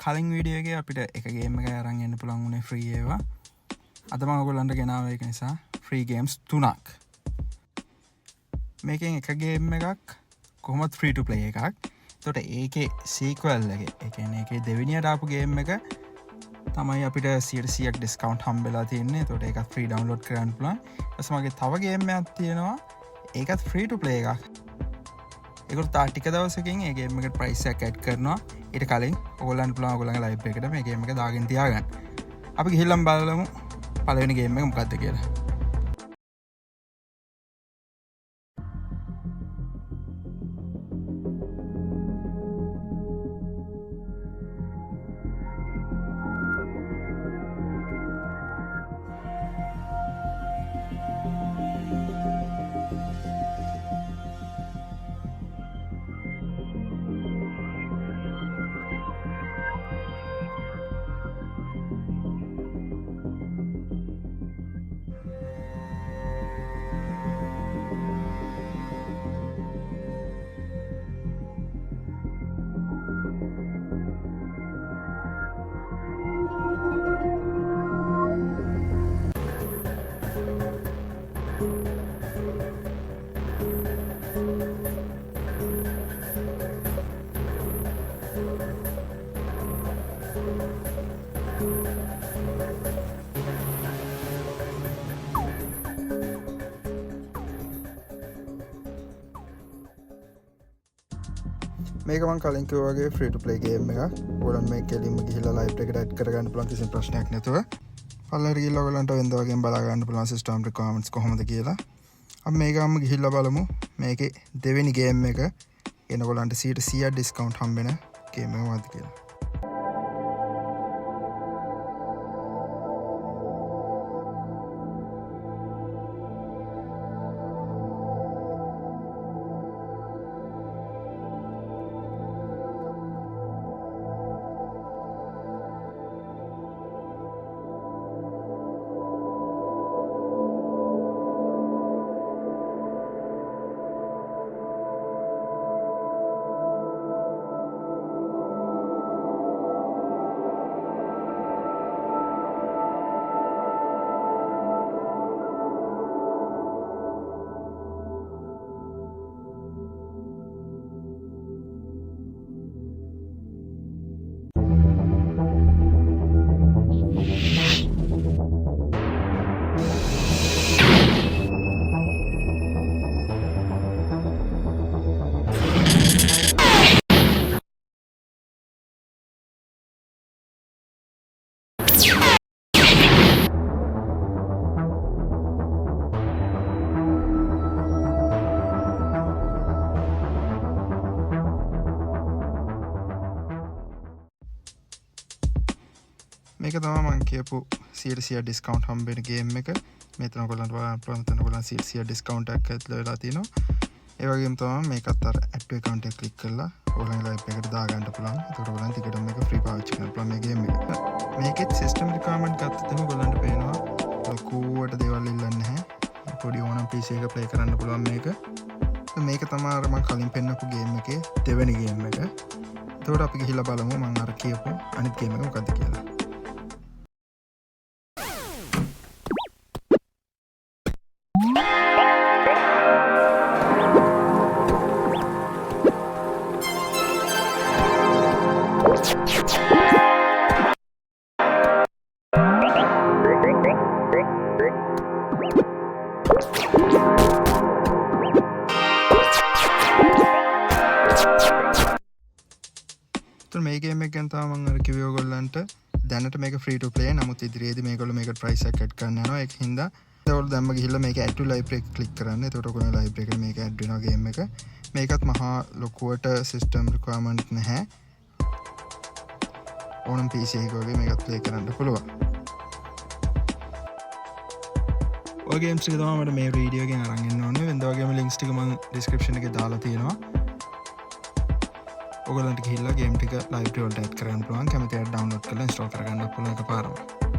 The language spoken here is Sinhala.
කලින් වීඩියෝ එකේ අපිට එක ගේම් එකක් අරන් එන්න පුළුවන් උනේ ෆ්‍රී ඒවා. අද මම ඔයගොල්ලන්ට ගෙනාව ඒක නිසා ෆ්‍රී ගේම්ස් 3ක්. මේකෙන් එක ගේම් එකක් කොහොමද ෆ්‍රී ටු ප්ලේ එකක්. එතකොට ඒකේ සීක්වල් එක, ඒ කියන්නේ ඒකේ දෙවෙනියට ආපු ගේම් එක තමයි අපිට 100% ඩිස්කවුන්ට් හම්බෙලා තියෙන්නේ. එතකොට ඒකත් ෆ්‍රී ඩවුන්ලෝඩ් කරන්න පුළුවන්. ඊට පස්සේ මගේ තව ගේම් එකක් තියෙනවා. ඒකත් ෆ්‍රී ටු ප්ලේ එකක්. ඒකට තා ටික දවසකින් ඒ ගේම් එකට ප්‍රයිස් එකක් ඇඩ් කරනවා. ඊට කලින් ඔයගොල්ලන්ට පුළුවන් ඔයගොල්ලන්ගේ ලයිව් එකට මේ ගේම් එක දාගෙන තියාගන්න. අපි ගිහිල්ලා බලමු පළවෙනි ගේම් එක මොකක්ද කියලා. මේක මම කලින් කිව්වා වගේ ෆ්‍රී ටු ප්ලේ ගේම් එකක්. ඔයගොල්ලන් මේක කෙලින්ම ගිහිල්ලා ලයිව් එකට ඇඩ් කරගන්න පුළුවන් කිසිම ප්‍රශ්නයක් නැතුව. පල්ලෙහාට ගිහිල්ලා ඔයගොල්ලන්ට වෙනද වගේම බලා ගන්න පුළුවන් සිස්ටම් රික්වයර්මන්ට්ස් කොහොමද කියලා. අපි මේකම ගිහිල්ලා බලමු. මේකේ දෙවෙනි ගේම් එක එන ඔයගොල්ලන්ට 100% ඩිස්කවුන්ට් හම්බෙන ගේම් එක මොකක්ද කියලා. මේක තමයි මම කියපු 100% ඩිස්කවුන්ට් හම්බෙන ගේම් එක. මෙතන ඔයගොල්ලන්ට බලන්න පුළුවන්. මෙතන ඔයගොල්ලන් 100% ඩිස්කවුන්ට් එකක් ඇතුළේ වෙලා තියෙනවා. ඒ වගේම තමයි මේකත් අර ඇක්ටිව් account එක ක්ලික් කරලා ඔයගොල්ලන්ගේ ලයිව් එකට දාගන්න පුළුවන්. ඒකට ඔයගොල්ලන් ටිකටම මේක ෆ්‍රී පාවිච්චි කරන්න පුළුවන් මේ ගේම් එක. මේකෙත් සිස්ටම් රික්වයර්මන්ට් ගත්තොත් ඔයගොල්ලන්ට පේනවා ලොකුවට දේවල් ඉල්ලන්නේ නැහැ. පොඩි ඕනම් PC එක ප්ලේ කරන්න පුළුවන් මේක. මේක තමයි අර මම කලින් පෙන්නපු ගේම් එකේ දෙවෙනි ගේම් එක. එතකොට අපි ගිහිල්ලා බලමු මම අර කියපු අනිත් ගේම් එක මොකක්ද කියලා. මේ ගේම් එක ගැන තමයි මම අර කිව්වේ ඔයගොල්ලන්ට දැනට මේක ෆ්‍රී ටු ප්ලේ. නමුත් ඉදිරියේදී මේගොල්ලෝ මේකට ප්‍රයිස් එකක් ඇඩ් කරන්න යනවා. ඒක හින්දා ඔයගොල්ලෝ දැම්ම ගිහිල්ලා මේක ඇඩ් ටු ලයිව් එක ක්ලික් කරන්න. එතකොට ඔයගොල්ලෝ ලයිව් එකට මේක ඇඩ් වෙනවා ගේම් එක. මේකත් මහා ලොකුවට සිස්ටම් රික්වයර්මන්ට් නැහැ. ඕනම් PC එක වගේ මේකත් ප්ලේ කරන්න පුළුවන්. ඔය ගේම්ස් ටික තමයි මට මේ වීඩියෝ එකෙන් අරන් එන්න ඕනේ. වෙනද වගේම ලින්ක්ස් ටික මම ඩිස්ක්‍රිප්ෂන් එකේ දාලා තියෙනවා. ඔයගොල්ලන්ට ගිහිල්ලා ගේම් ටික ලයිව් වලට ඇඩ් කරගන්න පුළුවන්. කැමති අය ඩවුන්ලෝඩ් කරලා ඉන්ස්ටෝල් කරගන්න පුළුවන් එකපාරම.